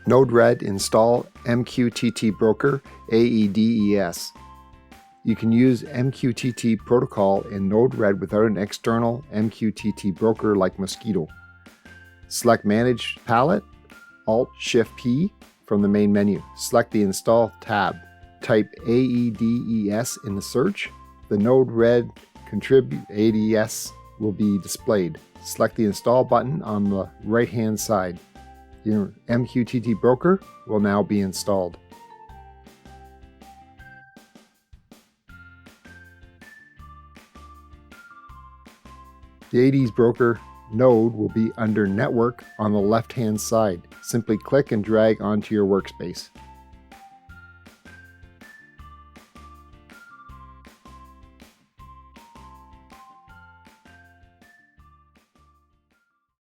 Node-RED install MQTT broker AEDES. You can use MQTT protocol in Node-RED without an external MQTT broker like Mosquito. Select Manage Palette, Alt+Shift+P from the main menu. Select the Install tab. Type AEDES in the search. The node-red-contrib-aedes will be displayed. Select the Install button on the right-hand side. Your MQTT broker will now be installed. The aedes broker node will be under Network on the left-hand side. Simply click and drag onto your workspace.